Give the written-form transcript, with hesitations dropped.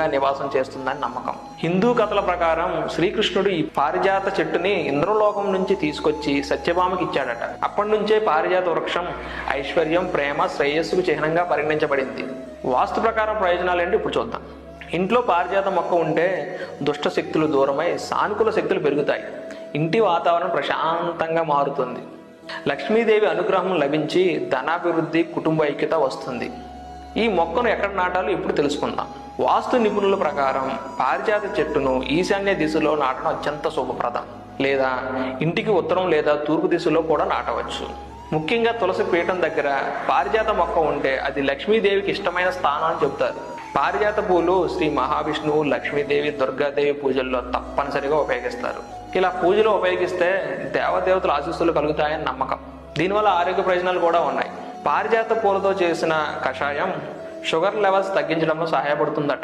నివాసం చేస్తుందని నమ్మకం. హిందూ కథల ప్రకారం శ్రీకృష్ణుడు ఈ పారిజాత చెట్టుని ఇంద్రలోకం నుంచి తీసుకొచ్చి సత్యభామకి ఇచ్చాడట. అప్పటి నుంచే పారిజాత వృక్షం ఐశ్వర్యం, ప్రేమ, శ్రేయస్సుకు చిహ్నంగా పరిగణించబడింది. వాస్తు ప్రకారం ప్రయోజనాలు ఏంటి ఇప్పుడు చూద్దాం. ఇంట్లో పారిజాత మొక్క ఉంటే దుష్ట శక్తులు దూరమై సానుకూల శక్తులు పెరుగుతాయి. ఇంటి వాతావరణం ప్రశాంతంగా మారుతుంది. లక్ష్మీదేవి అనుగ్రహం లభించి ధనాభివృద్ధి, కుటుంబ ఐక్యత వస్తుంది. ఈ మొక్కను ఎక్కడ నాటాలో ఇప్పుడు తెలుసుకుందాం. వాస్తు నిపుణుల ప్రకారం పారిజాత చెట్టును ఈశాన్య దిశలో నాటడం అత్యంత శుభప్రదం. లేదా ఇంటికి ఉత్తరం లేదా తూర్పు దిశలో కూడా నాటవచ్చు. ముఖ్యంగా తులసి పీఠం దగ్గర పారిజాత మొక్క ఉంటే అది లక్ష్మీదేవికి ఇష్టమైన స్థానం అని చెబుతారు. పారిజాత పూలు శ్రీ మహావిష్ణువు, లక్ష్మీదేవి, దుర్గాదేవి పూజల్లో తప్పనిసరిగా ఉపయోగిస్తారు. ఇలా పూజలో ఉపయోగిస్తే దేవదేవతల ఆశీస్సులు కలుగుతాయని నమ్మకం. దీనివల్ల ఆరోగ్య ప్రయోజనాలు కూడా ఉన్నాయి. పారిజాత పూలతో చేసిన కషాయం షుగర్ లెవెల్స్ తగ్గించడంలో సహాయపడుతుందట.